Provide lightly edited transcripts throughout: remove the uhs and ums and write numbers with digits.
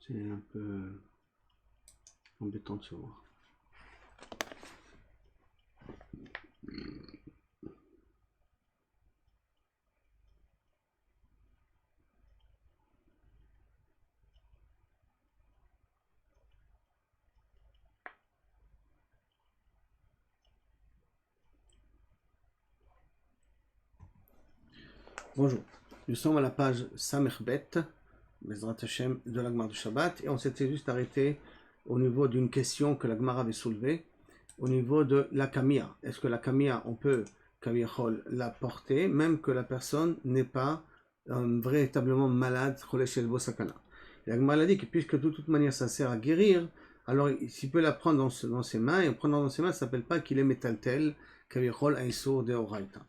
C'est un peu embêtant de se voir. Bonjour, nous sommes à la page Samerbet, Bezrat Hashem, de la Gemara du Shabbat, et on s'était juste arrêté au niveau d'une question que la Gemara avait soulevée, au niveau de la kamia. Est-ce que la kamia, on peut, kaviachol, la porter, même que la personne n'est pas véritablement malade, cholech el sakana. La Gemara a dit que puisque de toute manière ça sert à guérir, alors s'il peut la prendre dans ses mains, et en prenant dans ses mains, ça ne s'appelle pas qu'il est métaltel, kaviachol, aïsour de oraita.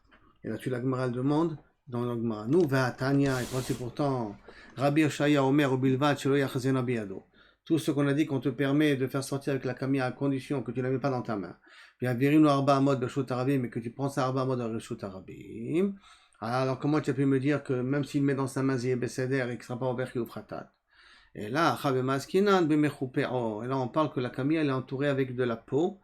Et là-dessus la Gemara demande, dans l'Agmara. Nous, Tanya, et c'est pourtant Rabbi Oshaya Omer ou Bilvad, Shelo Yachazena Biyado. Tout ce qu'on a dit qu'on te permet de faire sortir avec la kamia à condition que tu ne la mets pas dans ta main. Puis Virino Arba Amod Beshut Arabim, mais que tu prends ça Arba Amod Beshut Arabim. Alors comment tu as pu me dire que même s'il met dans sa main Ziyeh Beseder et qu'il ne sera pas ouvert Fratat? Et là, Chabe Maskinan Bemechupeo. Et là, on parle que la kamia elle est entourée avec de la peau.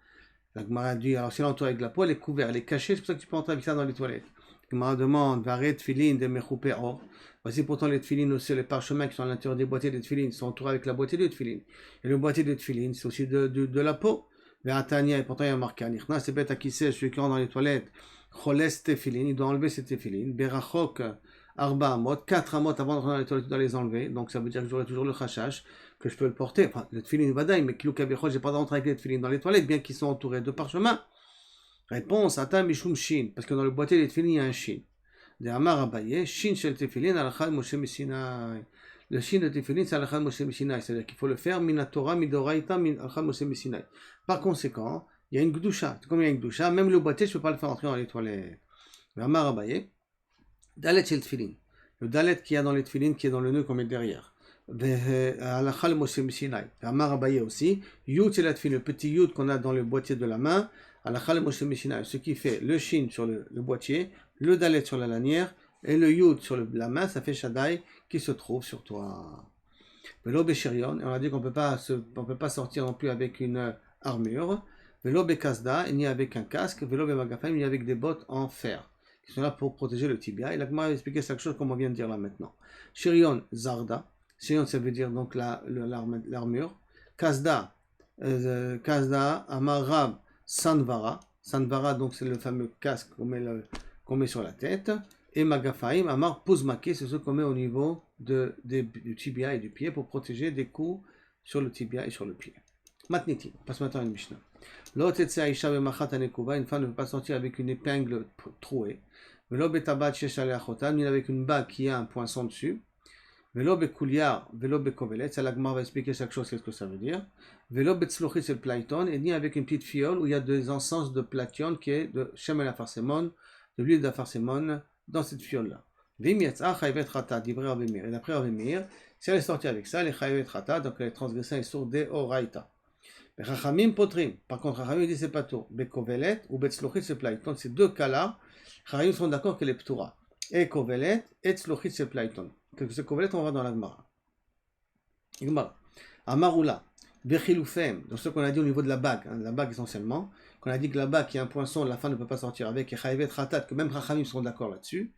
La Gemara dit, alors si elle est entourée avec de la peau, elle est couverte, elle est cachée, c'est pour ça que tu peux entrer avec ça dans les toilettes. La Gemara demande, Varet Tfilin de Mechupeo. Voici pourtant les tfilin aussi, les parchemins qui sont à l'intérieur des boîtiers de tfilin, sont entourés avec la boîtier de tfilin. Et le boîtier de tfilin, c'est aussi de la peau. Ve'atania, et pourtant il y a marqué, Anichna, c'est bête à qui c'est, celui qui rentre dans les toilettes, Choles tefilin, il doit enlever ses tefilin, Berachok, Arba Amot, 4 amot avant de rentrer dans les toilettes, il doit les enlever, donc ça veut dire que j'aurai toujours le chachash, que je peux le porter, enfin, le tfilin vadaï, mais Kilou Kabichot, j'ai pas d'entrer avec les tfilin dans les toilettes, bien qu'ils sont entourés de parchemins. Réponse, Ata Mishum Shin, parce que dans le boîtier des tfilin, il y a un Shin. De Amar Abaye, Shin shel tefilin alachal Moshe Messinai. Le Shin de tefilin, c'est alachal Moshe Messinai, c'est-à-dire qu'il faut le faire minatora midoraita min alachal Moshe Messinai. Par conséquent, il y a une gdusha. Comme il y a une gdusha, même le boîtier, je ne peux pas le faire entrer dans les toilettes. De Amar Abaye, dalet shel tefilin. Le dalet qu'il y a dans les tefilin, qui est dans le nœud qu'on met derrière. Alachal Moshe Messinai. De Amar Abaye aussi, yud shel tefilin, le petit yud qu'on a dans le boîtier de la main. Alachal Moshe Messinai, ce qui fait le shin sur le boîtier, le dalet sur la lanière et le yud sur la main, ça fait shadai qui se trouve sur toi. Velo besherion, et on a dit qu'on peut pas sortir non plus avec une armure. Velo bekasda, ni avec un casque. Velo bemagafaim, ni avec des bottes en fer, qui sont là pour protéger le tibia. Et la Gemara a expliqué cette chose comme on vient de dire là maintenant. Sherion zarda, sherion ça veut dire donc l'armure. Kasda, kasda amarab sanvara. Sanvara, donc c'est le fameux casque qu'on met sur la tête. Et magafaim, amar pouzmake, c'est ce qu'on met au niveau du tibia et du pied pour protéger des coups sur le tibia et sur le pied. Matniti, passe maintenant à une Mishnah. L'otetse aisha bemachat anekuva, une femme ne peut pas sortir avec une épingle trouée. Velo betabat sheshale achotam, ni avec une bague qui a un poinçon dessus. Velo bekuliar, velo bekovelet, ça la Gemara va expliquer chaque chose, qu'est-ce que ça veut dire. Velo betzlochis el plaïton, et ni avec une petite fiole où il y a des encens de plation qui est de shemel afarsemon, de l'huile d'afarsemon dans cette fiole-là. Vim yatsa chayvet rata, divrei Avimir. Et d'après Avimir, si elle est sortie avec ça, elle est chayvet rata, donc elle est transgressée et sur de oraita. Rachamim potrim, par contre Rachamim dit c'est pas tout. Bekovelet ou betzlochis el plaïton, ces deux cas-là, Rachamim sont d'accord qu'elle est ptura. Et kovelet et tzlochis el plaïton. Que ce kovelet, on va dans la Gemara. Gemara. Amarula, bechilufem, donc ce qu'on a dit au niveau de la bague essentiellement, qu'on a dit que la bague qui a un poinçon, la femme ne peut pas sortir avec, et chayvet ratat, que même Rachamim sont d'accord là-dessus.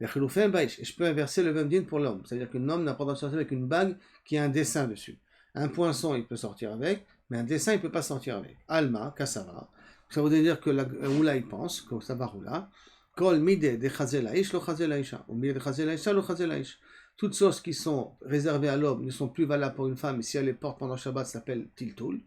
Bechilufem baïch, et je peux inverser le même din pour l'homme, c'est-à-dire qu'un homme n'a pas le droit de sortir avec une bague qui a un dessin dessus. Un poinçon, il peut sortir avec, mais un dessin, il ne peut pas sortir avec. Alma, kassava, ça veut dire que la roula, il pense, que ça va roula. Kol mide de chazelaish, lo chazelaisha. Ou mide de chazelaisha, lo chazelaish. Toutes choses qui sont réservées à l'homme ne sont plus valables pour une femme, et si elle les porte pendant Shabbat, ça s'appelle tiltul,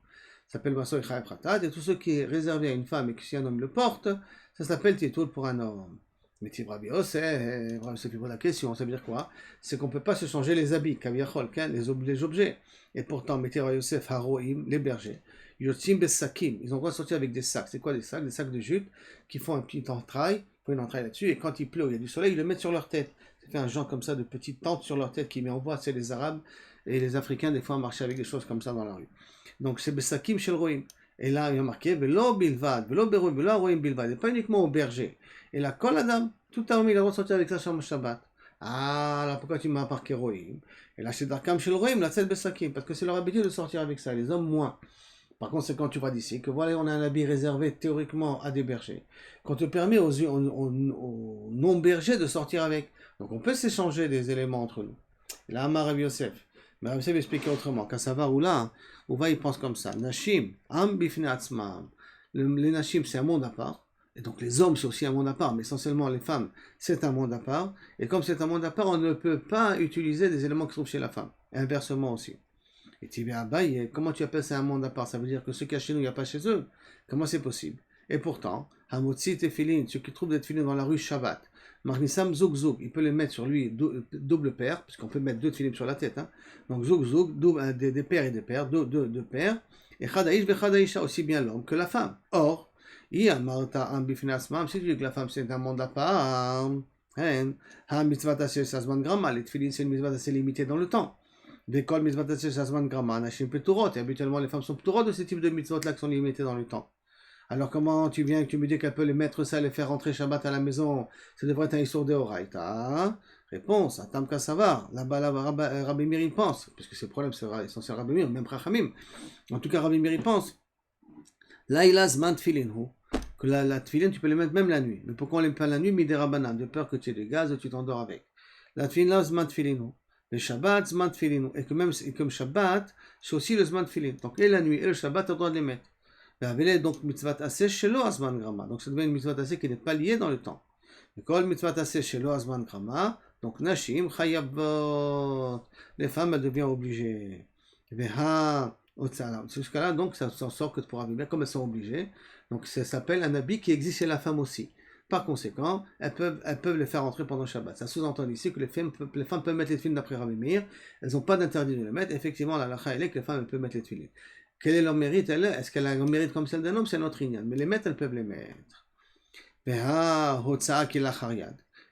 ça s'appelle Masoy Chayav Pratat, et tout ce qui est réservé à une femme et que si un homme le porte, ça s'appelle tiltul pour un homme. Mais Tibrabi c'est plus la question, ça veut dire quoi? C'est qu'on ne peut pas se changer les habits, kaviachol, les objets. Et pourtant, Metir Yosef, Haroim, les bergers, Yotzim Besakim, ils ont le droit de sortir avec des sacs. C'est quoi des sacs? Des sacs de jute qui font un petit entraille, font une entraille là-dessus, et quand il pleut, il y a du soleil, ils le mettent sur leur tête. Ça fait un genre comme ça de petites tentes sur leur tête qui met en voie, c'est les Arabes et les Africains, des fois, marchaient avec des choses comme ça dans la rue. Donc c'est Besakim Shel Roim. Et là, il y a marqué Velo Bilvad, Velo Beroim, Velo Roim Bilvad, et pas uniquement au berger. Et là, Kol Adam, tout homme, il a le droit de sortir avec ça sur le Shabbat. Ah, alors pourquoi tu m'as marqué Rohim? Et là, c'est Darkam chez le Rohim, la tête Besakim, parce que c'est leur habitude de sortir avec ça, les hommes moins. Par conséquent, tu vois d'ici que voilà, on a un habit réservé théoriquement à des bergers, qu'on te permet aux non-bergers de sortir avec. Donc on peut s'échanger des éléments entre nous. Et là, Amar Rav Yosef. Mais Rav Yosef expliquait autrement. Quand ça va ou là, il pense comme ça. Nashim, Am Bifne Atzmam. Les Nashim, c'est un monde à part. Et donc les hommes, c'est aussi un monde à part, mais essentiellement les femmes, c'est un monde à part. Et comme c'est un monde à part, on ne peut pas utiliser des éléments qui se trouvent chez la femme. Et inversement aussi. Et tu viens à comment tu appelles ça un monde à part? Ça veut dire que ce qu'il y a chez nous, il n'y a pas chez eux. Comment c'est possible? Et pourtant, Hamotzi Tefilin, ceux qui trouvent des tefilin dans la rue Shabbat, Marnisam Zouk Zouk, il peut les mettre sur lui double paire, puisqu'on peut mettre deux tefilin sur la tête. Hein. Donc Zouk Zouk, des paires et des paires, deux paires. Et Chadaïsh Bechadaïsha, aussi bien l'homme que la femme. Or, si tu dis que la femme c'est un monde à part, ha mitzvah taseh sazman grama, les tefilin c'est une mitzvah assez limitée dans le temps. D'école mitzvot taseh sazman grama, nashim peturot, et habituellement les femmes sont peturot de ce type de mitzvot là qui sont limitées dans le temps. Alors comment tu viens et tu me dis qu'elle peut les mettre ça, les faire rentrer Shabbat à la maison, ça devrait être un issour de Horaïta? Réponse, Atam Kassavar, là-bas Rabbi Meir il pense, puisque c'est le problème, c'est essentiel Rabbi Meir, même Prachamim. En tout cas, Rabbi Meir il pense. Laïla zman tfilinhu, que la tfilin tu peux les mettre même la nuit. Mais pourquoi on les met pas la nuit? Midera de peur que tu aies des gaz et tu t'endors avec. La tfilin zman tfilinhu. Le Shabbat, zman tfilin. Et que même comme Shabbat, c'est aussi le zman tfilin. Donc et la nuit et le Shabbat, tu as le droit de les mettre. Mais donc mitzvat assez chez lo azman grama. Donc ça devient une mitzvat assez qui n'est pas liée dans le temps. Et quand mitzvat assez chez lo azman grama, donc nashim chayabot. Les femmes, elles deviennent obligées. Jusqu'à là, donc ça s'en sort que pour vivre comme elles sont obligées. Donc ça s'appelle un habit qui existe chez la femme aussi. Par conséquent, elles peuvent les faire entrer pendant Shabbat. Ça sous-entend ici que les femmes peuvent mettre les tefilin d'après Rabbi Meir. Elles n'ont pas d'interdit de les mettre. Effectivement, la lacha est que les femmes peuvent mettre les tefilin. Quel est leur mérite? Est-ce qu'elle a un mérite comme celle d'un homme? C'est notre ignan. Mais les mettre, elles peuvent les mettre.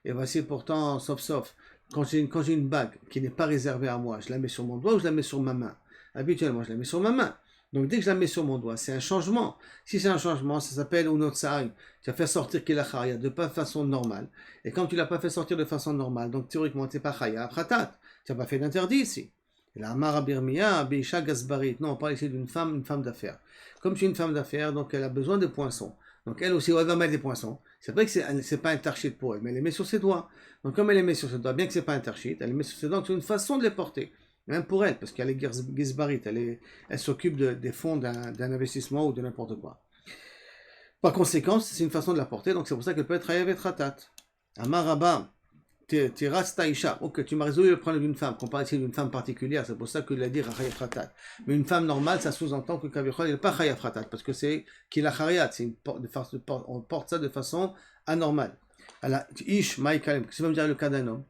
Et voici pourtant, sauf, quand j'ai une bague qui n'est pas réservée à moi, je la mets sur mon doigt ou je la mets sur ma main? Habituellement, je la mets sur ma main. Donc dès que je la mets sur mon doigt, c'est un changement. Si c'est un changement, ça s'appelle unotsai. Tu as fait sortir kilacharia de pas façon normale. Et quand tu l'as pas fait sortir de façon normale, donc théoriquement, tu n'es pas chaya, khatat. Tu n'as pas fait d'interdit ici. Et la Amara Birmiya, Beisha Gazbarit. Non, on parle ici d'une femme, une femme d'affaires. Comme c'est une femme d'affaires, donc elle a besoin de poinçons. Donc elle aussi, elle va mettre des poinçons. C'est vrai que c'est pas un tarchit pour elle, mais elle les met sur ses doigts. Donc comme elle les met sur ses doigts, bien que c'est pas un tarchit, elle les met sur ses doigts, c'est une façon de les porter. Même pour elle, parce qu'elle est Gizbarit, elle s'occupe des fonds d'un investissement ou de n'importe quoi. Par conséquent, c'est une façon de la porter, donc c'est pour ça qu'elle peut être Hayav et Tratat. Amaraba, Tiras Taisha. Ok, tu m'as résolu le problème d'une femme, qu'on parle ici d'une femme particulière, c'est pour ça qu'il a dit Hayav Tratat. Mais une femme normale, ça sous-entend que Kavichol n'est pas Hayav Tratat, parce que c'est qu'il a Hariyat, on porte ça de façon anormale. Alors, Ish, Maïkalem, qu'est-ce que ça veut dire le cas d'un homme?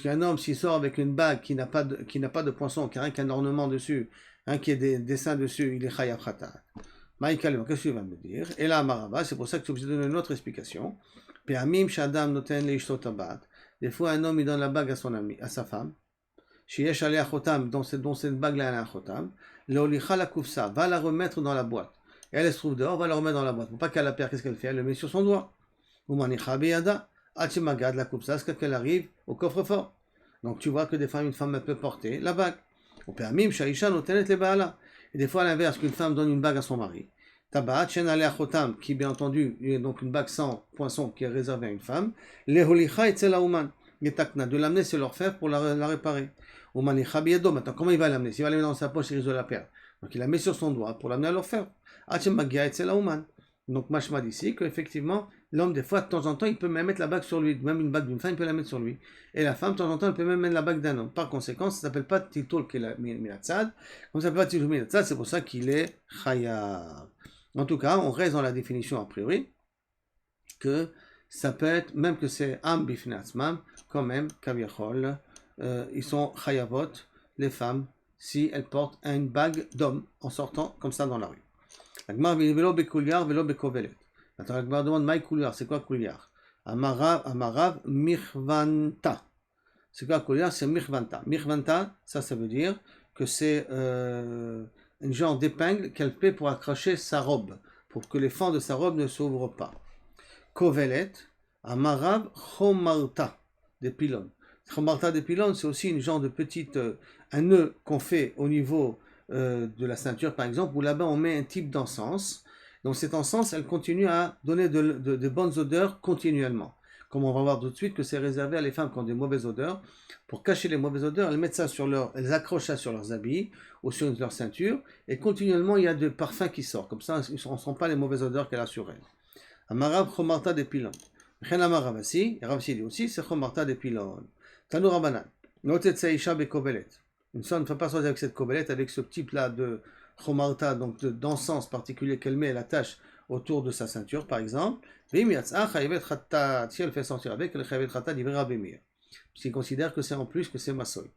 Qu'un homme, s'il sort avec une bague qui n'a pas de poinçon, qui n'a rien qu'un ornement dessus, qui a des dessins dessus, il est chayav khatat. Maïkalem, qu'est-ce que tu vas me dire? Et là, Marava, c'est pour ça que tu es obligé de donner une autre explication. Pe'amim shadam noten leishto tabat. Des fois, un homme, il donne la bague à son ami, à sa femme. Sheyesh alea chotam, dont cette bague-là, elle a un chotam. Leolicha la kufsa, va la remettre dans la boîte. Et elle se trouve dehors, va la remettre dans la boîte. Pour pas qu'elle la perde, qu'est-ce qu'elle fait? Elle le met sur son doigt. Umanicha beyada. Magad la coupe ça, c'est qu'elle arrive au coffre-fort. Donc tu vois que des fois une femme peut porter la bague. Au permis, Shaisha notenet les baala. Et des fois à l'inverse, qu'une femme donne une bague à son mari. Tabaat, Shen ale achotam, qui bien entendu est donc une bague sans poinçon qui est réservée à une femme. Les holicha et tselauman. De l'amener sur l'orfèvre pour la réparer. Umanicha biyado. Maintenant, comment il va l'amener? S'il va l'amener dans sa poche, il risque de la perdre. Donc il la met sur son doigt pour l'amener à l'orfèvre. Magia et tselauman. Donc Mashma d'ici qu'effectivement, l'homme, des fois, de temps en temps, il peut même mettre la bague sur lui. Même une bague d'une femme, il peut la mettre sur lui. Et la femme, de temps en temps, elle peut même mettre la bague d'un homme. Par conséquent, ça ne s'appelle pas Titol Minatzad. Comme ça ne s'appelle pas Titol Minatzad, c'est pour ça qu'il est Chayav. En tout cas, on reste dans la définition a priori, que ça peut être, même que c'est Am Bifnatzmam, quand même, Kaviachol, ils sont Chayavot, les femmes, si elles portent une bague d'homme en sortant comme ça dans la rue. La Gemara velo bekuliar velo bekovelet. Attends, la Gemara demande maï kuliar, c'est quoi kuliar? Amarav mirvanta. C'est quoi kuliar? C'est mirvanta. Mirvanta, ça veut dire que c'est un genre d'épingle qu'elle fait pour accrocher sa robe, pour que les fends de sa robe ne s'ouvrent pas. Kovelet, amarav chomarta, des pylônes. Chomarta des pylônes, c'est aussi une genre de petite, un nœud qu'on fait au niveau de la ceinture, par exemple, où là-bas on met un type d'encens. Donc cette encens, elle continue à donner de bonnes odeurs continuellement. Comme on va voir tout de suite que c'est réservé à les femmes qui ont des mauvaises odeurs. Pour cacher les mauvaises odeurs, elles mettent ça sur elles accrochent ça sur leurs habits ou sur leur ceinture, et continuellement il y a de parfum qui sort. Comme ça, on ne sent pas les mauvaises odeurs qu'elle a sur elle. Amarav chomarta des pylônes. Chen amarav aussi, et Rav dit aussi, c'est chomarta des pylônes. Tanu Rabanan. Notetsa isha bekovelet. Une femme ne peut pas sortir avec cette kovelet, avec ce type-là de chomarta, donc d'encens particulier qu'elle met, elle attache autour de sa ceinture, par exemple. Vim yatsa chayevet chatat. Si elle fait sortir avec, elle chayevet chatat divrei Rabbi Meir. Puisqu'il considère que c'est en plus que c'est masoy.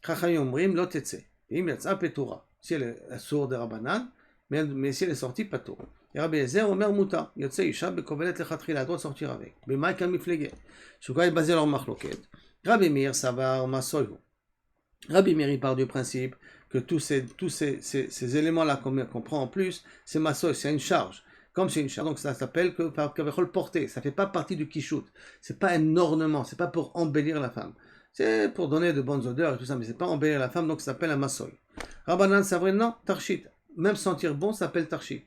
Chachayim omrim lo tetse. Vim yatsa petura. Si elle est sourde de Rabanan, mais si elle est sortie, patour. Et Rabbi Eliezer omer muta. Yotse isha bekovelet lechatchila. Elle doit sortir avec. B'may kamiflege. Sur quoi est basé leur machloket. Rabbi Meir savar masoy. Rabbi Meir il part du principe que tous ces éléments-là qu'on prend en plus, c'est masoy, c'est une charge. Comme c'est une charge, donc ça s'appelle que kavechol porté. Ça ne fait pas partie du kishout. C'est pas un ornement, c'est pas pour embellir la femme. C'est pour donner de bonnes odeurs et tout ça, mais c'est pas embellir la femme, donc ça s'appelle un masoy. Rabbanan savre non, tarshit. Même sentir bon, ça s'appelle tarshit.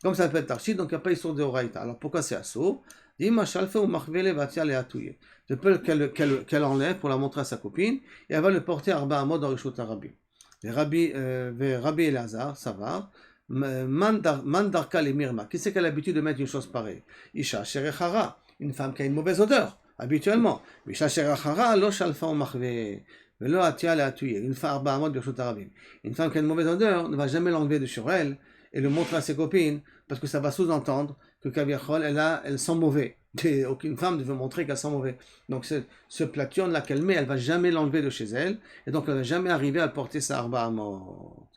Comme ça s'appelle tarshit, donc il n'y a pas histoire de oraïta. Alors pourquoi c'est assour? Dis ma chalfe ou machvele vatia le atouye. De peur qu'elle enlève pour la montrer à sa copine, et elle va le porter à Arba Amod dans Rishut Rabbi. Rabbi Elazar, ça va. Mandarka le mirma. Qui c'est qui a l'habitude de mettre une chose pareille? Isha sherechara, une femme qui a une mauvaise odeur, habituellement. Isha sherechara, lo shalfa ou machve. Velo atia le atouye. Une femme Arba Amod Rishut Rabbi. Une femme qui a une mauvaise odeur ne va jamais l'enlever de sur elle et le montrer à ses copines, parce que ça va sous-entendre que Kaviachol, elle sent mauvais. Et aucune femme ne veut montrer qu'elle sent mauvais. Donc ce plation là qu'elle met, elle va jamais l'enlever de chez elle, et donc elle va jamais arriver à porter sa arba à mort.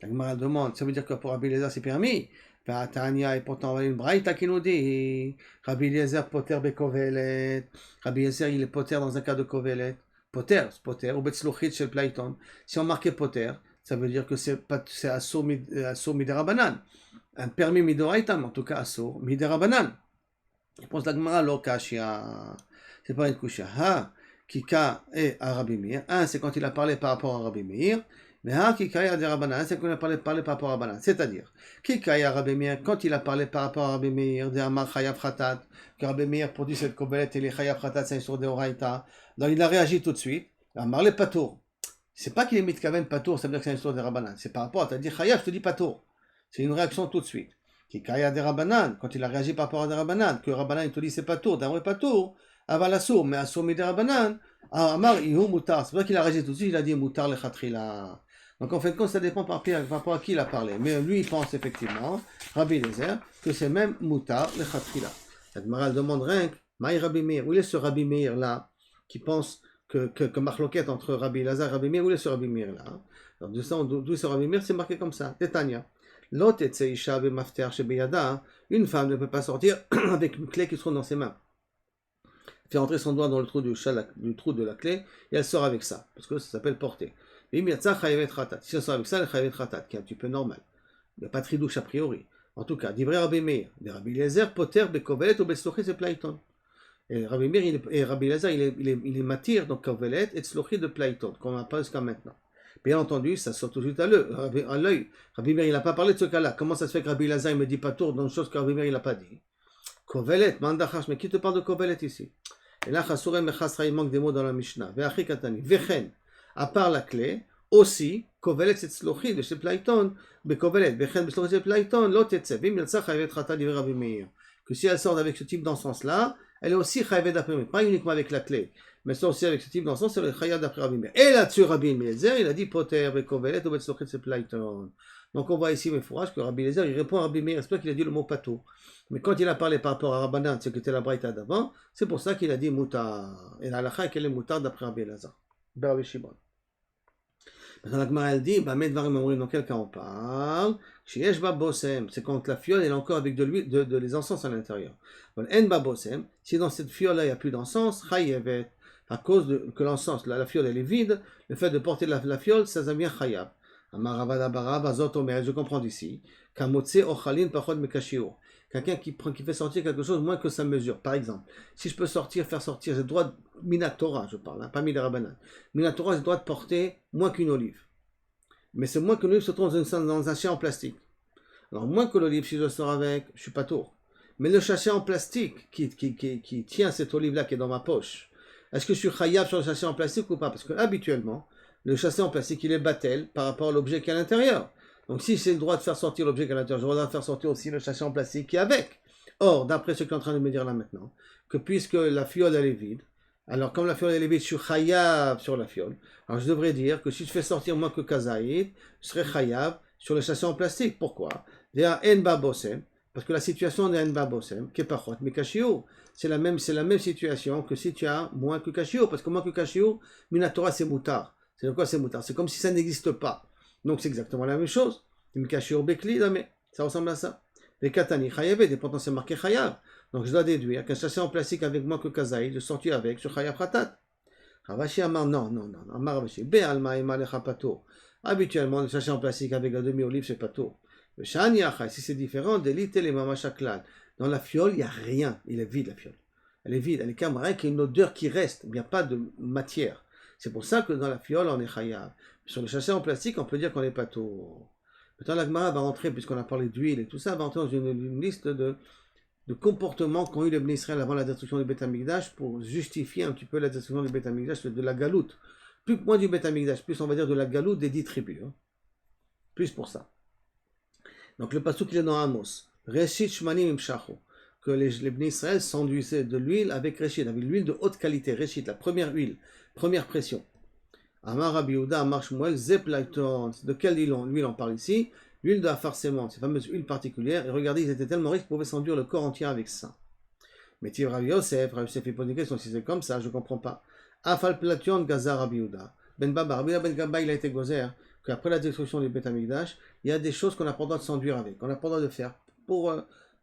La Gemara demande, ça veut dire que pour Rabbi Eliezer c'est permis? Tania, et pourtant on a une braïta qui nous dit, Rabbi Eliezer poter bekovelet. Rabbi Eliezer il est poter dans un cas de kovelet. Poter, ou betzluchit chez Playton. Si on marquait poter, ça veut dire que c'est assour miderabanan. Un permis midoraita, mais en tout cas assour miderabanan. Réponse de la Gemara, lo kashia. C'est pas une kushia. Ha, kika et à Rabbi Meir. Un, c'est quand il a parlé par rapport à Rabbi Meir. Mais ha, kika et à Rabanan. C'est quand il a parlé par rapport à Rabanan. C'est-à-dire, kika et à Rabbi Meir, quand il a parlé par rapport à Rabbi Meir, de Amar chayav khatat, que Rabbi Meir produit cette kobelet et les chayav khatat, c'est sur des oraïta. Donc il a réagi tout de suite. Amar le patour. C'est pas qu'il est mitkaven patour, ça veut dire que c'est une histoire de Rabanan. C'est par rapport à, t'as dit chayav, je te dis patour. C'est une réaction tout de suite. Qui kaya des Rabanan, quand il a réagi par rapport à des Rabanan, que Rabanan il te dit c'est pas tour, d'un vrai pas tour, aval assour, mais assour mi des Rabanan, Amar ihu mutar, c'est vrai qu'il a réagi tout de suite, il a dit mutar le khatrila. Donc en fait, quand ça dépend par rapport à qui il a parlé. Mais lui il pense effectivement, Rabbi Eliezer, que c'est même mutar le khatrila. La Gemara demande rien, Maï Rabbi Meir, où est ce Rabbi Meir là, qui pense que marloquette entre Rabbi Eliezer et Rabbi Meir, où est ce Rabbi Meir là? Alors d'où ce Rabbi Meir, c'est marqué comme ça, Tétania. Une femme ne peut pas sortir avec une clé qui se trouve dans ses mains. Elle fait entrer son doigt dans le trou trou de la clé et elle sort avec ça, parce que ça s'appelle porter. Si elle sort avec ça, elle chayavet khatat, qui est un petit peu normal. Il n'y a pas de tridouche a priori. En tout cas, divrei Rabbi Meir, de Rabbi Eliezer, poter bekovelet ou betzlochit c'est playton. Et Rabbi Meir et Rabbi Eliezer, il est matir donc kovelet et tzlochit de playton, qu'on n'a pas jusqu'à maintenant. Bien entendu, ça sort tout de suite à l'œil. Rabbi Meir, il n'a pas parlé de ce cas-là. Comment ça se fait que Rabbi Eliezer ne me dit pas tour dans une chose que Rabbi Meir, il n'a pas dit? Kovelet, mandachash, mais qui te parle de Kovelet ici? Et là, Chassurem Mechasra, il manque des mots dans la Mishnah. Ve'achi katani, vechen, à part la clé, aussi, Kovelet, c'est tzlochi, de chez Playton, bekovelet, vechen, betzlochi, de Playton, lo tetse, vim yatsa chayavet chata divrei Rabbi Meir. Que si elle sort avec ce type d'encens-là, elle est aussi chayavet d'après Meir, pas uniquement avec la clé. Mais ça aussi avec ce type d'encens, c'est le chayav d'après Rabbi Meir. Et là-dessus, Rabbi Eliezer, il a dit poter, bekovelet, ou betzlochit, c'est playton. Donc on voit ici, mes fourrages, que Rabbi Eliezer, il répond à Rabbi Meir, c'est pas qu'il a dit le mot pato. Mais quand il a parlé par rapport à Rabbanan, ce qui était la braïta d'avant, c'est pour ça qu'il a dit mutar. Et la halakha, quel est mutar d'après Rabbi Eliezer? Rabbi Shimon. Maintenant, la Gemara, elle dit, dans quel cas on parle? C'est quand la fiole est encore avec de l'huile, de les encens à l'intérieur. Si dans cette fiole-là, il n'y a plus d'encens, chayevet. À cause que l'encens, la fiole elle est vide, le fait de porter la fiole, ça devient chayav. Je comprends d'ici. quelqu'un qui fait sortir quelque chose moins que sa mesure. Par exemple, si je peux faire sortir, j'ai le droit, Minatora, je parle, hein, pas Midarabanan. Minatora, j'ai le droit de porter moins qu'une olive. Mais c'est moins qu'une olive se trouve dans un sachet en plastique. Alors, moins que l'olive, si je sors avec, je suis pas tour. Mais le sachet en plastique qui tient cette olive-là qui est dans ma poche, est-ce que je suis khayab sur le sachet en plastique ou pas? Parce que habituellement, le sachet en plastique, il est battel par rapport à l'objet qui est à l'intérieur. Donc si j'ai le droit de faire sortir l'objet qui est à l'intérieur, j'ai le droit de faire sortir aussi le sachet en plastique qui est avec. Or, d'après ce qu'il est en train de me dire là maintenant, que puisque la fiole elle est vide, alors comme la fiole elle est vide, je suis khayab sur la fiole. Alors je devrais dire que si je fais sortir moins que kazaïd, je serai khayab sur le sachet en plastique. Pourquoi? Parce que la situation de Enba Bossem, qui est pas mais Kashio, c'est la même situation que si tu as moins que Kashio, parce que moins que Kashio, Minatora c'est moutard. C'est de quoi c'est moutard? C'est comme si ça n'existe pas. Donc c'est exactement la même chose. Kashio Bekli, mais ça ressemble à ça. Les Katani Chayavé, des pourtant c'est marqué Chayav. Donc je dois déduire qu'un sachet en plastique avec moins que Kazaï, je sortis avec sur Chayav Khatat. Ravashi Amar, non. Amar Ravashi, Be Alma Emalecha Pato. Habituellement, le sachet en plastique avec la demi-olive, c'est pas tout. Si c'est différent, dans la fiole, il n'y a rien. Il est vide, la fiole. Elle est vide. Elle est comme rien qu'il y a une odeur qui reste. Il n'y a pas de matière. C'est pour ça que dans la fiole, on est chayav. Sur le sachet en plastique, on peut dire qu'on n'est pas tout. Maintenant, la Gemara va rentrer, puisqu'on a parlé d'huile et tout ça, va rentrer dans une liste de comportements qu'ont eu les Bnei Israël avant la destruction du Beth Amikdash pour justifier un petit peu la destruction du Beth Amikdash, de la galoute. Plus moins du Beth Amikdash, plus on va dire de la galoute des 10 tribus. Hein. Plus pour ça. Donc le pasuk il est dans Amos. Reshit shmanim imshachu. Que les Bnei Israël s'enduisaient de l'huile avec Reshit, avec l'huile de haute qualité. Reshit, la première huile, première pression. Amar Rabbi Yehuda, Amar Shmuel, Zeplaiton. De quelle huile on parle ici? L'huile de Hafarsemon, cette fameuse huile particulière. Et regardez, ils étaient tellement riches qu'ils pouvaient s'enduire le corps entier avec ça. Mais Tiv Rabbi Yosef il pose une question, si c'est comme ça, je ne comprends pas. Afal Plation Gazar Rabbi Yehuda. Ben Baba, Rabbi Yehuda Ben Gaba, il a été gozer. Qu'après la destruction du Beth Amikdash, il y a des choses qu'on n'a pas le droit de s'enduire avec, qu'on n'a pas le droit de faire pour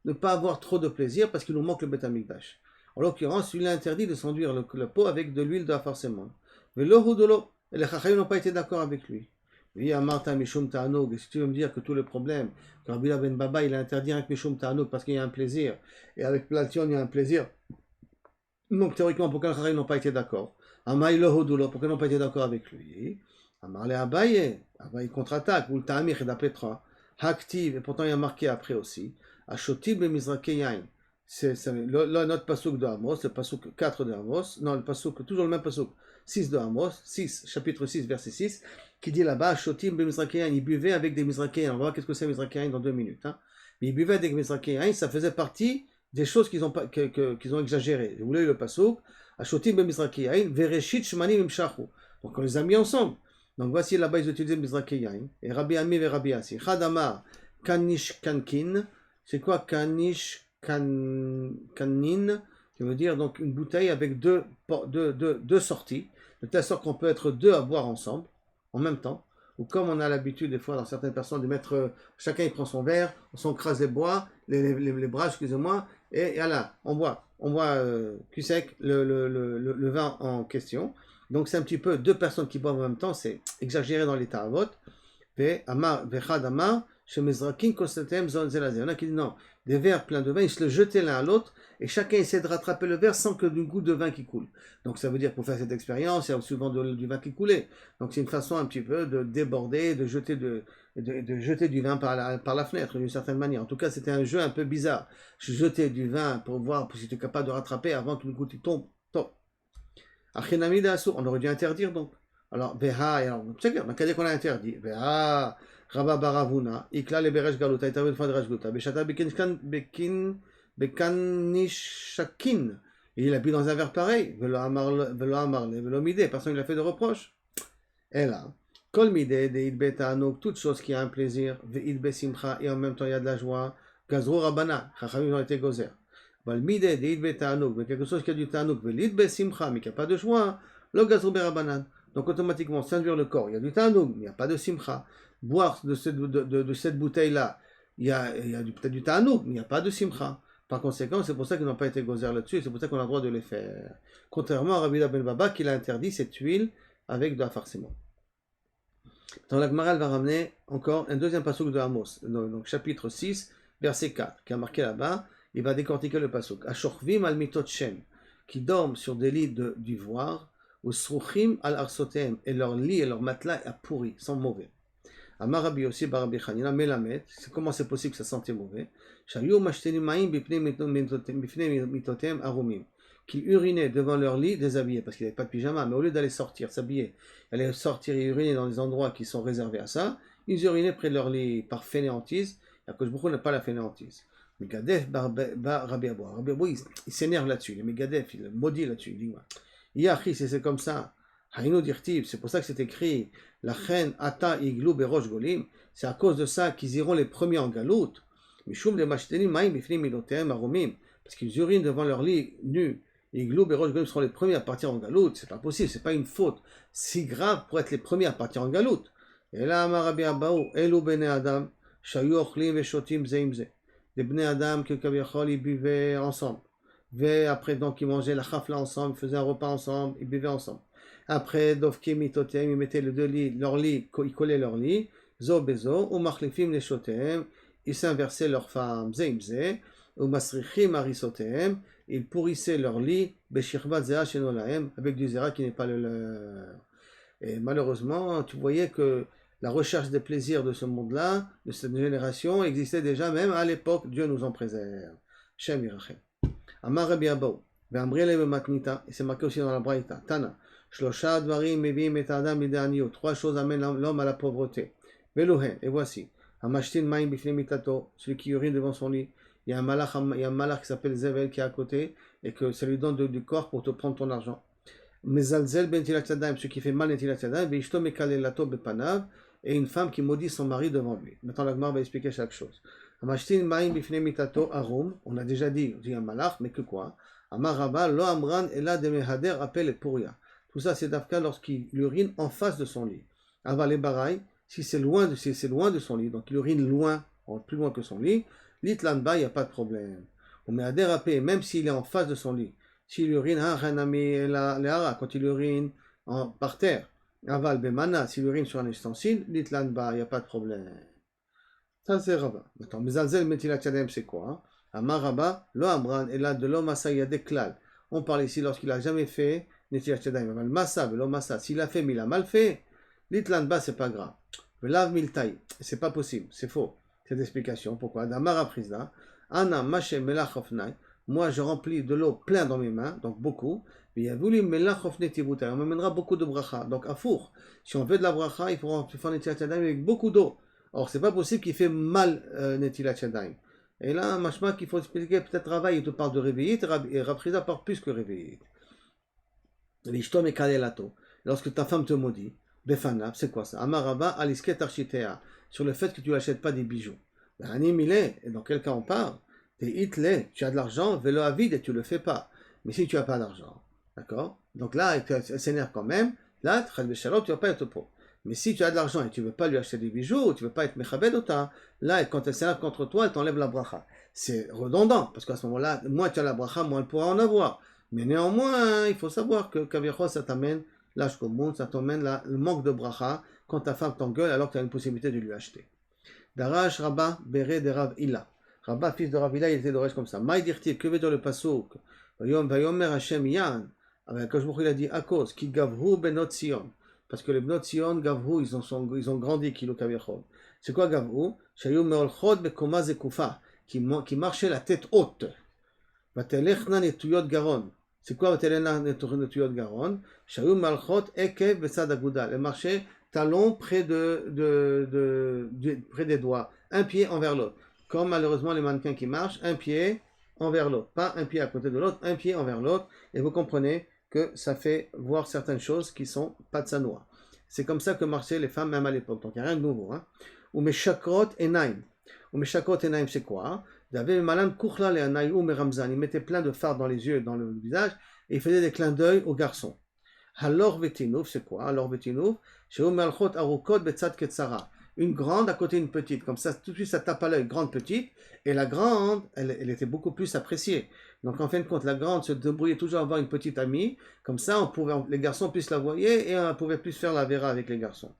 ne pas avoir trop de plaisir parce qu'il nous manque le Beth Amikdash. En l'occurrence, il a interdit de s'enduire le pot avec de l'huile de Hafarsemon. Mais l'Ohudolo, et les Chachayim n'ont pas été d'accord avec lui. Oui, Amarta Mishum Ta'anog, et si tu veux me dire que tout le problème, que Rabbi Ben Baba, il a interdit avec Mishum Ta'anog parce qu'il y a un plaisir, et avec Plation, il y a un plaisir. Donc théoriquement, pourquoi les Chachayim n'ont pas été d'accord? Amaï l'Ohudolo, pourquoi ils n'ont pas été d'accord avec lui? Amarle Abaye, Abaye contre-attaque, ou le Ta'amir et d'Apetra, Haktiv, et pourtant il y a marqué après aussi, Ashotib le Mizrake Yain. C'est notre pasuk de Amos, le pasuk 4 de Amos, non, le pasuk, toujours le même pasuk, 6 de Amos, 6, chapitre 6, verset 6, qui dit là-bas, Ashotib le Mizrake Yain, il buvait avec des Mizrake Yain. On va voir qu'est-ce que c'est Mizrake Yain dans 2 minutes. Hein. Mais il buvait avec des Mizrake Yain, ça faisait partie des choses qu'ils ont exagérées. Vous voulez le pasuk, Ashotib le Mizrake Yain, Vereshit Shmanim Imshachu. Donc on les a mis ensemble. Donc voici là-bas, ils utilisaient Mizrake Yain, et Rabbi Ami et Rabbi Asi. Chadamar, Kanish Kankin, c'est quoi Kanish Kanin, qui veut dire donc une bouteille avec deux sorties, de telle sorte qu'on peut être deux à boire ensemble, en même temps, ou comme on a l'habitude des fois dans certaines personnes de mettre, chacun il prend son verre, on s'encrase les bras, excusez-moi, et voilà, on boit cul sec le vin en question. Donc c'est un petit peu deux personnes qui boivent en même temps, c'est exagéré dans l'état à vote. On a qui dit non, des verres pleins de vin, ils se le jetaient l'un à l'autre, et chacun essaie de rattraper le verre sans que du goût de vin qui coule. Donc ça veut dire pour faire cette expérience, il y a souvent du vin qui coulait. Donc c'est une façon un petit peu de déborder, de jeter du vin par la fenêtre, d'une certaine manière. En tout cas, c'était un jeu un peu bizarre. Je jetais du vin pour voir si tu es capable de rattraper avant que le goût tombe. On aurait dû interdire donc. Alors, Veha, c'est clair, donc qu'on a interdit. Veha, Rabba Baravuna, Ikla le Beresh Galuta, Itavé de Fadrash Galuta, Beshata Bekanishakin. Et il a bu dans un verre pareil. Velo Amarle, Velo Mide, personne ne lui a fait de reproche. Et là, Kol Mide, de Idbe Ta'anok, toute chose qui a un plaisir, Ve'idbe Simcha, et en même temps il y a de la joie, Gazro Rabana, Chachamim ont été gozer. Valmide de idbe ta'anouk, mais quelque chose qui a du ta'anouk, velidbe simcha, mais qui n'a pas de joie, lo gazru berabanan. Donc automatiquement, s'induire le corps, il y a du ta'anouk, mais il n'y a pas de simcha. Boire de cette bouteille-là, il y a peut-être du ta'anouk, mais il n'y a pas de simcha. Par conséquent, c'est pour ça qu'ils n'ont pas été gozer là-dessus, et c'est pour ça qu'on a le droit de les faire. Contrairement à Rabbi Ben Baba, qui a interdit cette huile avec de la farcement. Dans la Gemara, elle va ramener encore un deuxième pasuk de Amos, donc chapitre 6, verset 4, qui a marqué là-bas, il va décortiquer le pasuk. Ashorvim al mitot shem, qui dorment sur des lits d'ivoire, ou sruchim al arsotem, et leur lit et leur matelas a pourri, sont mauvais. Amar Rabbi aussi, Rabbi Chanina, Melamed, comment c'est possible que ça sentait mauvais? Shayu mashteni maim bipnei mitotem arumim, qu'ils urinaient devant leur lit déshabillés, parce qu'ils n'avaient pas de pyjama, mais au lieu d'aller sortir, s'habiller, aller sortir et uriner dans des endroits qui sont réservés à ça, ils urinaient près de leur lit par fainéantise, et à cause de n'a pas la fainéantise. Megadef Rabbi Abou. Rabbi Abou, il s'énerve là-dessus, le Megadef, il maudit là-dessus, il dit, Yachi, c'est comme ça, Haïno dirtiv, c'est pour ça que c'est écrit, la reine Ata Iglou Berosh Golim, c'est à cause de ça qu'ils iront les premiers en galoute, Mishum de Mashteni Maïm Bifnim Milotem Aromim, parce qu'ils urinent devant leur lit nu, Iglou Berosh Golim seront les premiers à partir en galoute, c'est pas possible, c'est pas une faute si grave pour être les premiers à partir en galoute. Et là, Rabbi Abou, Elu Bene Adam, Shayu Ochlim Veshotim Zeimze, des Bene Adam que Kaviachol ils buvaient ensemble. Et après, donc, ils mangeaient la chafla ensemble, ils faisaient un repas ensemble, ils buvaient ensemble. Après, Dovke Mitotem, ils mettaient leur lit, ils collaient leur lit, Zo Bezo, ou Machlifim les Shotem, ils s'inversaient leurs femmes, Zeimze, ou Masrichim Arisotem, ils pourrissaient leur lit, Beshirvat Zera Shenolahem, avec du Zera qui n'est pas le leur. Et malheureusement, tu voyais que la recherche des plaisirs de ce monde-là, de cette génération, existait déjà même à l'époque, Dieu nous en préserve. Shem Yirachem. Amar Rabbi Abou, Ve'amrele Bematnita, et c'est marqué aussi dans la Braïta, Tana, Shlosha Dvarim Mevim et Adam Lideanio, trois choses amènent l'homme à la pauvreté. Veluhen, et voici, Hamashtin Maim Bifnei Mitato, celui qui urine devant son lit, il y a un malach qui s'appelle Zevel qui est à côté, et que ça lui donne du corps pour te prendre ton argent. Mezalzel ben tilat yadayim, ce qui fait mal netilat yadayim, veishto mekalelato bepanav, et une femme qui maudit son mari devant lui. Maintenant, la Gemara va expliquer chaque chose. Amashtin maim bifnei mitato arum, on a déjà dit un malach, mais que quoi? Amar Rabba lo amran ela de mehader appel et puria. Tout ça, c'est d'Afka lorsqu'il urine en face de son lit. Aval et baraï, si c'est loin de son lit, donc il urine loin, plus loin que son lit, l'itlanba, il n'y a pas de problème. On met ader appel, même s'il est en face de son lit. S'il urine, quand il urine par terre, aval bemana, s'il urine sur un ustensile, l'itlanba, il n'y a pas de problème. Ça c'est Rabba. Maintenant, mezalzel metilat yadayim, c'est quoi? Amar Rabba, lo amran, et là de l'homme asayade klal. On parle ici lorsqu'il n'a jamais fait netilat yadayim. Aval massa, velo massa. S'il a fait, mais il a mal fait, l'itlanba, c'est pas grave. Velav miltai, c'est pas possible, c'est faux. Cette explication, pourquoi? D'Amar aprisda, ana mashe melachofnai. Moi, je remplis de l'eau plein dans mes mains, donc beaucoup. Mais il a voulu melachofne tibuta. On m'amènera beaucoup de bracha. Donc, à four. Si on veut de la bracha, il faut faire netilat yadayim avec beaucoup d'eau. Or, c'est pas possible qu'il fait mal netilat yadayim. Et là, machma qu'il faut expliquer, peut-être Rava, il te parle de réveillite, et Raprisa parle plus que réveillite. L'ishtom et kalelato. Lorsque ta femme te maudit, befanav, c'est quoi ça? Amarava alisket architea. Sur le fait que tu n'achètes pas des bijoux. Et dans quel cas on parle? Tu as de l'argent, vélo à vide et tu ne le fais pas. Mais si tu n'as pas d'argent, d'accord? Donc là, elle s'énerve quand même. Là, tu ne vas pas être pauvre. Mais si tu as de l'argent et tu ne veux pas lui acheter des bijoux, tu ne veux pas être mechabed ota, là, quand elle s'énerve contre toi, elle t'enlève la bracha. C'est redondant, parce qu'à ce moment-là, moins tu as la bracha, moins elle pourra en avoir. Mais néanmoins, il faut savoir que Kaviachol, ça t'amène l'âge commun, ça t'amène le manque de bracha quand ta femme t'engueule alors que tu as une possibilité de lui acheter. Darash Rabba Bere de Rav Ila. Rabba, fils de Rav Ila, il était d'orage comme ça. Maï dirtiv, que veut dire le pasuk? Vayomer Hashem Yan. Quand il a dit à cause, qui gavru benot Sion. Parce que les benot Sion, gavru, ils ont grandi, kilo kaviachol. C'est quoi gavru? Shayou meolchot bekoma zekufa. Qui marchait la tête haute. Vatelechna netuyot garon. C'est quoi vatelechna netuyot garon? Shayou meolchot ekev besad agudal. Elle marchait talon près près des doigts. Un pied envers l'autre. Comme malheureusement les mannequins qui marchent, un pied envers l'autre. Pas un pied à côté de l'autre, un pied envers l'autre. Et vous comprenez que ça fait voir certaines choses qui sont pas de sanoa. C'est comme ça que marchaient les femmes même à l'époque. Donc il n'y a rien de nouveau. Ou mes chakrot enaim. Ou mes chakrot enaim, c'est quoi? Ils avaient malam kuchla le anaï ou meramzan. Ils mettaient plein de fards dans les yeux et dans le visage. Et ils faisaient des clins d'œil aux garçons. Halor vetinouf, c'est quoi? Halor vetinouf, sheu malchot arukot betzat ketsara. Une grande à côté d'une petite, comme ça tout de suite ça tape à l'œil, grande petite, et la grande, elle était beaucoup plus appréciée. Donc en fin de compte, la grande se débrouillait toujours à avoir une petite amie, comme ça les garçons puissent la voir et on pouvait plus faire la vera avec les garçons.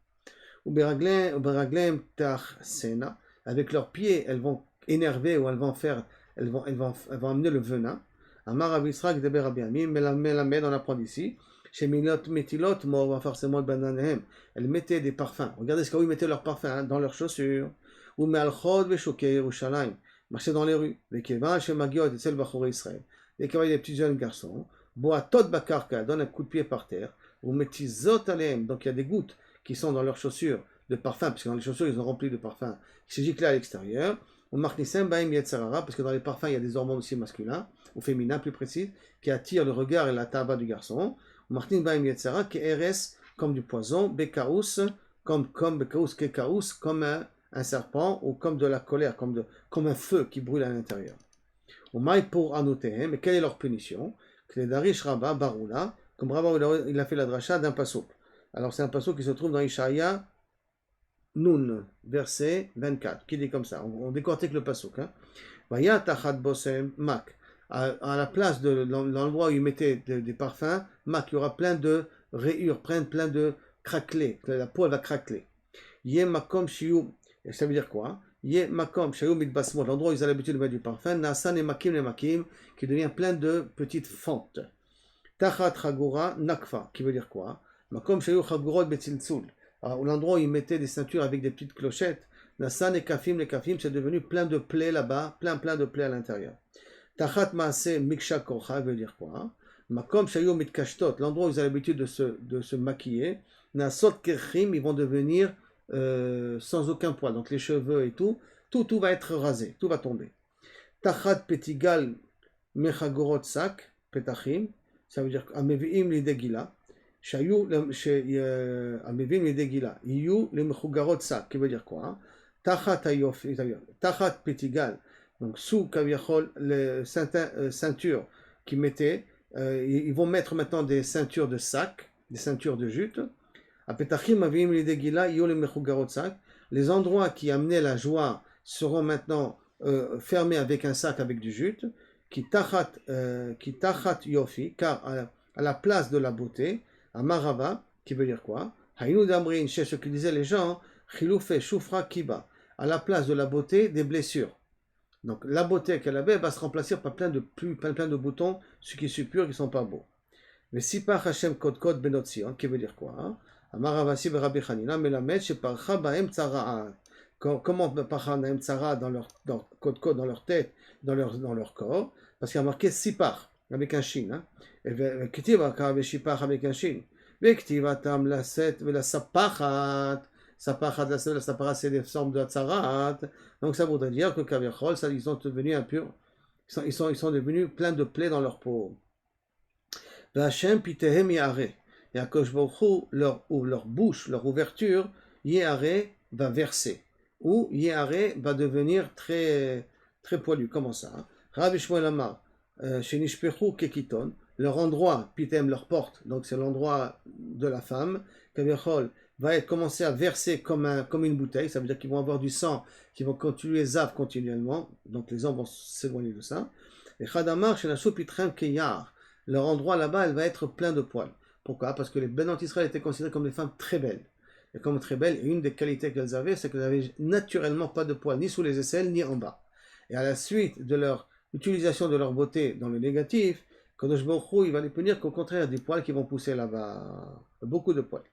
Ou beraglem tach sena, avec leurs pieds, elles vont énerver ou elles vont amener le venin. Amar Rabbi Yisraël de Rabbi Ami, Melamed, on apprend ici. Chez Milot Metilot, Mor forcément Bananem. Elles mettaient des parfums. Regardez ce qu'ils mettaient leurs parfums hein, dans leurs chaussures. Ou Me'alchod Veshoke Yerushalayim. Marchaient dans les rues. Les Keva, chez Magiot et Sel Bachoré Israël. Dès qu'il y avait des petits jeunes garçons, Boatot Bakarka donne un coup de pied par terre. Ou Metizot Aleem. Donc il y a des gouttes qui sont dans leurs chaussures de parfum, parce que dans les chaussures ils ont rempli de parfum. Qui se giclent à l'extérieur. Ou Marknisem Baim Yetzerara, parce que dans les parfums il y a des hormones aussi masculins, ou féminins plus précis, qui attirent le regard et la tabac du garçon. Martin Baim Yetzera, qui RS comme du poison, Bekaous, comme Bekaous, Kekaous, comme un serpent, ou comme de la colère, comme un feu qui brûle à l'intérieur. Ou Maï pour Anotehem, mais quelle est leur punition? Kledarish Rabba Baroula, comme Rabba il a fait la dracha d'un passouk. Alors c'est un passouk qui se trouve dans Ishaïa Nun, verset 24, qui dit comme ça. On décortique le passouk. Vaya Tachat Bosem Mak. À la place de l'endroit où il mettait des parfums, il y aura plein de rayures, plein de craquelés, la peau va craqueler. Yé makom shiu, ça veut dire quoi? Yé makom shiu mitbasmot, l'endroit où ils ont l'habitude de mettre du parfum, nasan et makim, qui devient plein de petites fentes. Tachat chagura nakfa, qui veut dire quoi? Makom shiu chagurot betziltzul, l'endroit où ils mettaient des ceintures avec des petites clochettes, nasan et kafim, les kafim, c'est devenu plein de plaies là-bas, plein de plaies à l'intérieur. Tachat maase miksha korcha veut dire quoi? Makom shayu mitkashtot, l'endroit où ils ont l'habitude de se maquiller. Nasot kerchim, ils vont devenir sans aucun poil. Donc les cheveux et tout va être rasé, tout va tomber. Tachat petigal mechagorot sak, petachim, ça veut dire ameviim lidegila. Shayu ameviim lidegila. Iyu le mechugarot sak, qui veut dire quoi? Tachat ayof, tachat petigal. Donc, sous Kaviachol, les ceintures qu'ils mettaient, ils vont mettre maintenant des ceintures de sac, des ceintures de jute. Les endroits qui amenaient la joie seront maintenant fermés avec un sac avec du jute. Qui tachat yofi, car à la place de la beauté, à Marava, qui veut dire quoi? Haïnou d'Amrin, chez ce que disaient les gens, Chiloufé, Choufra, Kiba, à la place de la beauté, des blessures. Donc la beauté qu'elle avait va se remplacer par plein de boutons, ce qui est suppur, qui ne sont pas beaux. Mais si par Hashem Kod Kod Benotzion, qui veut dire quoi? Amaravasi Rabbi Chanina, Melamed, Sheparcha Baem Tzara'a. Comment Parcha Baem Tzara'a dans leur Kod Kod, dans leur tête, dans leur corps? Parce qu'il y a marqué Sipar, avec un shin. Et Ktiva Karabe Shipar avec un shin. Vektiva Tam Laset Vela Sapachat. Sapachat, la sapara, c'est des formes de tzarat. Donc ça voudrait dire que Kaviachol, ils sont devenus impurs. Ils sont devenus pleins de plaies dans leur peau. V'Hashem pitehem yare. Et à Kosh Baruch Hu, leur bouche, leur ouverture, yare va verser. Ou yare va devenir très, très poilu. Comment ça? Rabbi Shmuel Amar, Shenishpechu kekiton. Leur endroit, pitem, leur porte, donc c'est l'endroit de la femme. Kaviachol va commencer à verser comme une bouteille, ça veut dire qu'ils vont avoir du sang, qui vont continuer zaf continuellement, donc les hommes vont s'éloigner de ça. Et Khadamar, chez la Sopitrem Keyar, leur endroit là-bas, elle va être plein de poils. Pourquoi? Parce que les Benot Israël étaient considérées comme des femmes très belles. Et comme très belles, une des qualités qu'elles avaient, c'est qu'elles n'avaient naturellement pas de poils, ni sous les aisselles, ni en bas. Et à la suite de leur utilisation de leur beauté dans le négatif, Kadosh Baruch Hu, il va les punir qu'au contraire, des poils qui vont pousser là-bas, beaucoup de poils.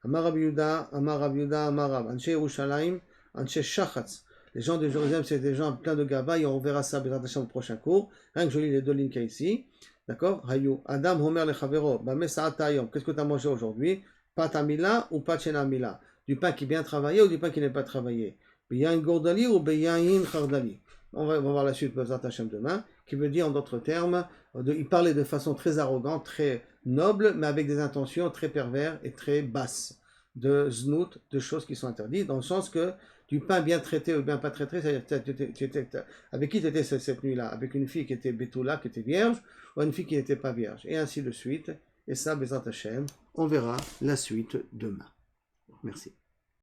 Amar Rabbi Yehuda, Amar Rav, Anshe Yerushalayim, Anshe Shachatz. Les gens de Jérusalem, c'est des gens pleins de gava, et on verra ça dans le prochain cours. Rien que je lis les deux lignes qu'il y a ici. D'accord? Hayou. Adam Homer le Chavero, Bame Sa'atayom. Qu'est-ce que tu as mangé aujourd'hui? Pat Amila ou Pat Shenamila? Du pain qui est bien travaillé ou du pain qui n'est pas travaillé? Beyain Gordali ou Beyain Chardali? On va voir la suite, Bezat Hashem demain, qui veut dire en d'autres termes, il parlait de façon très arrogante, très noble, mais avec des intentions très perverses et très basses, de znout, de choses qui sont interdites, dans le sens que du pain bien traité ou bien pas traité, c'est-à-dire avec qui tu étais cette nuit-là? Avec une fille qui était Betula, qui était vierge, ou une fille qui n'était pas vierge, et ainsi de suite. Et ça, Bezat Hashem, on verra la suite demain. Merci.